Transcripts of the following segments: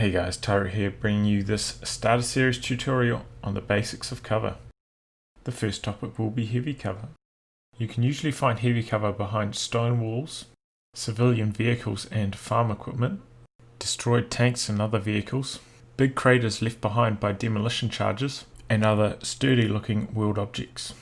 Hey guys, Tyro here, bringing you this starter series tutorial on the basics of cover. The first topic will be heavy cover. You can usually find heavy cover behind stone walls, civilian vehicles and farm equipment, destroyed tanks and other vehicles, big craters left behind by demolition charges, and other sturdy looking wheeled objects.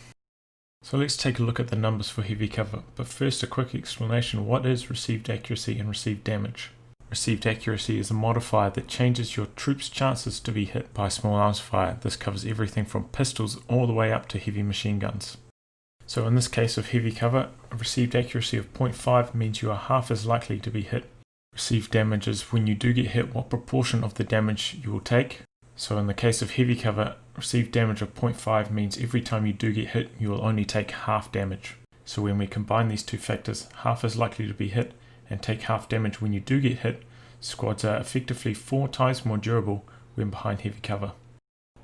So let's take a look at the numbers for heavy cover, but first a quick explanation. What is received accuracy and received damage? Received accuracy is a modifier that changes your troops' chances to be hit by small arms fire. This covers everything from pistols all the way up to heavy machine guns. So in this case of heavy cover, a received accuracy of 0.5 means you are half as likely to be hit. Received damage is when you do get hit, what proportion of the damage you will take. So in the case of heavy cover, received damage of 0.5 means every time you do get hit, you will only take half damage. So when we combine these two factors, half as likely to be hit and take half damage when you do get hit, squads are effectively 4 times more durable when behind heavy cover.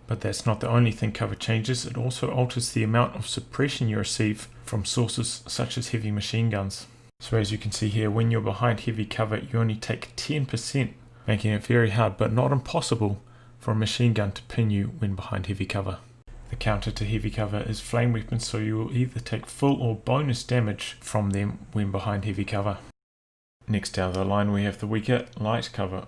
But that's not the only thing cover changes, it also alters the amount of suppression you receive from sources such as heavy machine guns. So as you can see here, when you're behind heavy cover, you only take 10%, making it very hard but not impossible for a machine gun to pin you when behind heavy cover. The counter to heavy cover is flame weapons, so you will either take full or bonus damage from them when behind heavy cover. Next down the line we have the weaker light cover.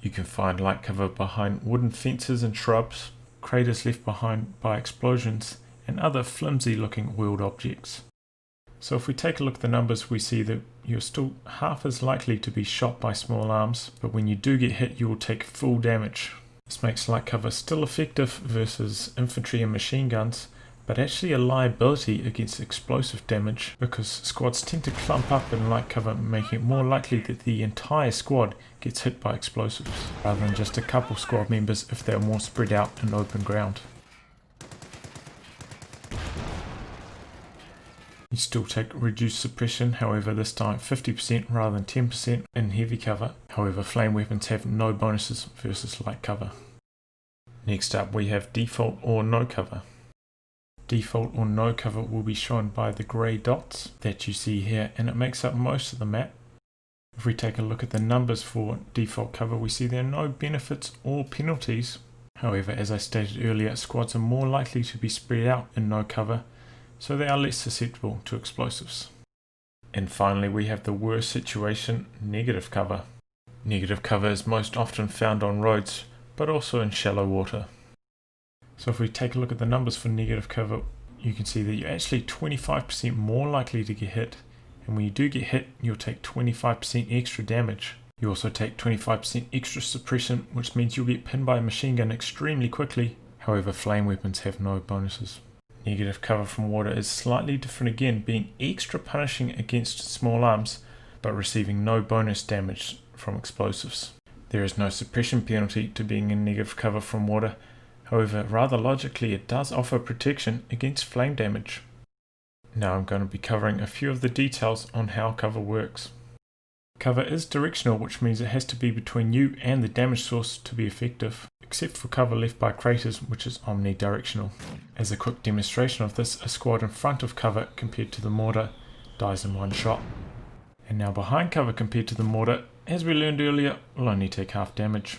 You can find light cover behind wooden fences and shrubs, craters left behind by explosions, and other flimsy looking wheeled objects. So if we take a look at the numbers, we see that you're still half as likely to be shot by small arms, but when you do get hit you will take full damage. This makes light cover still effective versus infantry and machine guns, but actually a liability against explosive damage because squads tend to clump up in light cover, making it more likely that the entire squad gets hit by explosives, rather than just a couple squad members if they are more spread out in open ground. You still take reduced suppression, however this time 50% rather than 10% in heavy cover. However, flame weapons have no bonuses versus light cover. Next up we have default or no cover. Default or no cover will be shown by the grey dots that you see here, and it makes up most of the map. If we take a look at the numbers for default cover, we see there are no benefits or penalties. However, as I stated earlier, squads are more likely to be spread out in no cover, so they are less susceptible to explosives. And finally we have the worst situation, negative cover. Negative cover is most often found on roads, but also in shallow water. So if we take a look at the numbers for negative cover, you can see that you're actually 25% more likely to get hit, and when you do get hit you'll take 25% extra damage. You also take 25% extra suppression, which means you'll get pinned by a machine gun extremely quickly. However, flame weapons have no bonuses. Negative cover from water is slightly different again, being extra punishing against small arms, but receiving no bonus damage from explosives. There is no suppression penalty to being in negative cover from water. However, rather logically it does offer protection against flame damage. Now I'm going to be covering a few of the details on how cover works. Cover is directional, which means it has to be between you and the damage source to be effective, except for cover left by craters, which is omnidirectional. As a quick demonstration of this, a squad in front of cover compared to the mortar dies in one shot. And now behind cover compared to the mortar, as we learned earlier, will only take half damage.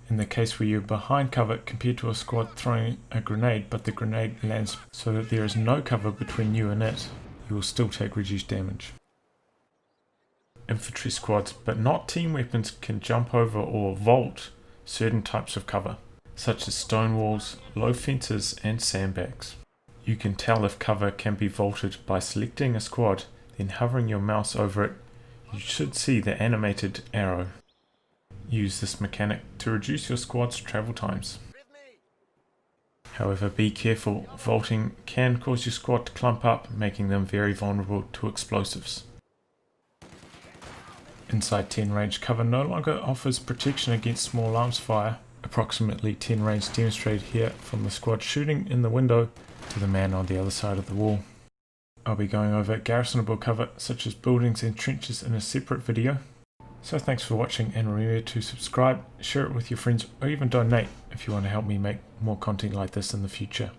In the case where you're behind cover compared to a squad throwing a grenade, but the grenade lands so that there is no cover between you and it, you will still take reduced damage. Infantry squads, but not team weapons, can jump over or vault certain types of cover, such as stone walls, low fences and sandbags. You can tell if cover can be vaulted by selecting a squad, then hovering your mouse over it. You should see the animated arrow. Use this mechanic to reduce your squad's travel times. However, be careful, vaulting can cause your squad to clump up, making them very vulnerable to explosives. Inside 10 range, cover no longer offers protection against small arms fire. Approximately 10 range demonstrated here from the squad shooting in the window to the man on the other side of the wall. I'll be going over garrisonable cover such as buildings and trenches in a separate video. So thanks for watching, and remember to subscribe, share it with your friends, or even donate if you want to help me make more content like this in the future.